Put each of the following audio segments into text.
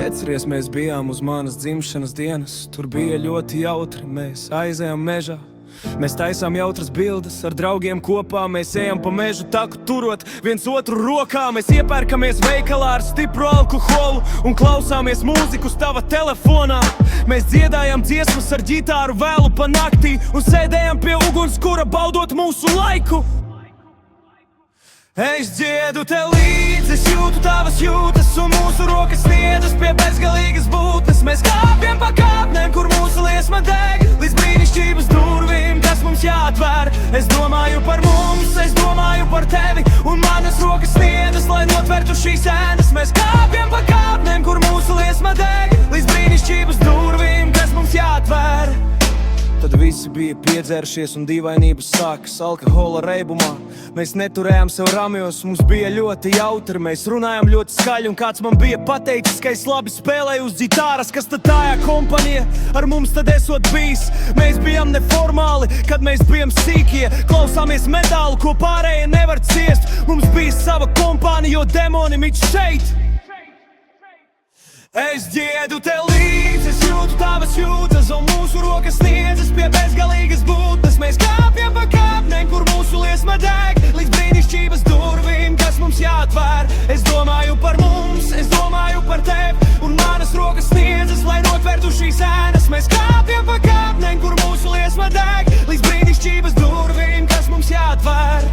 Atceries, mēs bijām uz manas dzimšanas dienas. Tur bija ļoti jautri, mēs aizējām mežā. Mēs taisām jautras bildes ar draugiem kopā. Mēs ejam pa mežu taku turot viens otru rokā. Mēs iepērkamies veikalā ar stipru alkoholu un klausāmies mūziku uz tava telefonā. Mēs dziedājām dziesmas ar ģitāru vēlu pa naktī un sēdējām pie ugunskura baudot mūsu laiku. Es dziedu tev līdzi, es jūtu tavas jūtas un mūsu rokas sniedzas pie bezgalīgas būtnes. Mēs kāpjam pa kāpnēm, kur mūsu liesma deg, līdz brīnišķības durvīm, kas mums jāatver. Es domāju par mums, es domāju par tevi, un manas rokas sniedzas, lai notvertu šīs ēnas. Mēs kāpjam pa kāpnēm, kur mūsu liesma deg, līdz brīnišķības durvīm, kas mums jāatver. Tad visi bija piedzērušies un dīvainības sākas alkohola reibumā. Mēs neturējām sev ramjos, mums bija ļoti jautri. Mēs runājām ļoti skaļi un kāds man bija pateicis, ka es labi spēlēju uz ģitāras. Kas tad tājā kompanija ar mums tad esot bijis? Mēs bijām neformāli, kad mēs bijām sīkie. Klausāmies metālu, ko pārējie nevar ciest. Mums bija sava kompānija, jo demoni mīt šeit. Es dziedu tev līdzi, es jūtu tavas jūtas un mūsu rokas sniedzas pie bezgalīgas būtnes. Mēs kāpjam pa kāpnēm, kur mūsu liesma deg, līdz brīnišķības durvīm, kas mums jāatver. Es domāju par mums, es domāju par tevi, un manas rokas sniedzas, lai notvertu šīs ēnas. Mēs kāpjam pa kāpnēm, kur mūsu liesma deg, līdz brīnišķības durvīm, kas mums jāatver.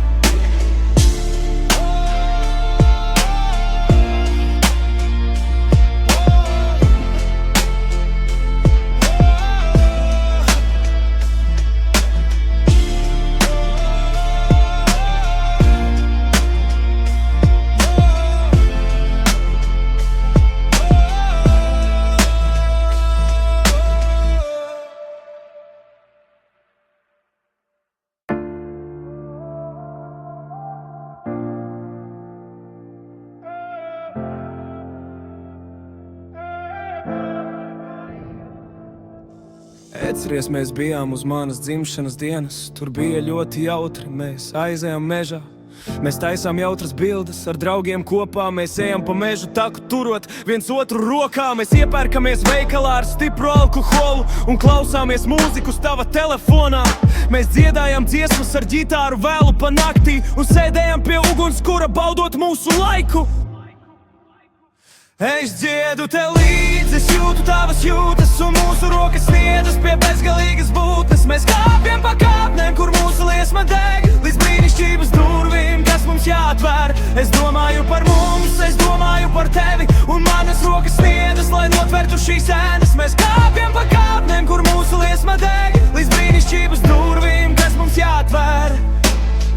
Atceries, mēs bijām uz manas dzimšanas dienas. Tur bija ļoti jautri, mēs aizējām mežā. Mēs taisām jautras bildes ar draugiem kopā. Mēs ejam pa mežu taku turot viens otru rokā. Mēs iepērkamies veikalā ar stipru alkoholu un klausāmies mūziku uz tava telefonā. Mēs dziedājām dziesmas ar ģitāru vēlu pa naktī un sēdējām pie ugunskura baudot mūsu laiku. Es dziedu tev līdzi, es jūtu tavas jūtas un mūsu rokas sniedzas pie bezgalīgas būtnes. Mēs kāpjam pa kāpnēm, kur mūsu liesma deg, līdz brīnišķības durvīm, kas mums jāatver. Es domāju par mums, es domāju par tevi, un manas rokas sniedzas, lai notvertu šīs ēnas. Mēs kāpjam pa kāpnēm, kur mūsu liesma deg, līdz brīnišķības durvīm, kas mums jāatver.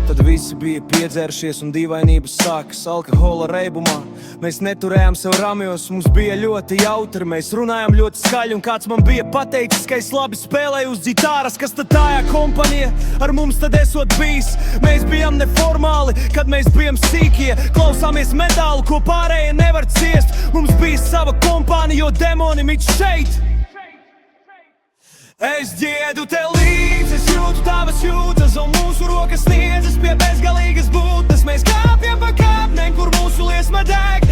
Tad visi bija piedzērušies un dīvainības sākas alkohola reibumā. Mēs neturējām sev ramjos, mums bija ļoti jautri. Mēs runājām ļoti skaļi un kāds man bija pateicis, ka es labi spēlēju uz ģitāras. Kas tad tājā kompanija ar mums tad esot bijis? Mēs bijām neformāli, kad mēs bijām sīkie. Klausāmies metālu, ko pārējie nevar ciest. Mums bija sava kompānija, jo demoni mīt šeit. Es dziedu tev līdzi, es jūtu tavas jūtas un mūsu rokas sniedzas pie bezgalīgas būtnes. Mēs kāpjam pa kāpnēm, kur mūsu liesma deg,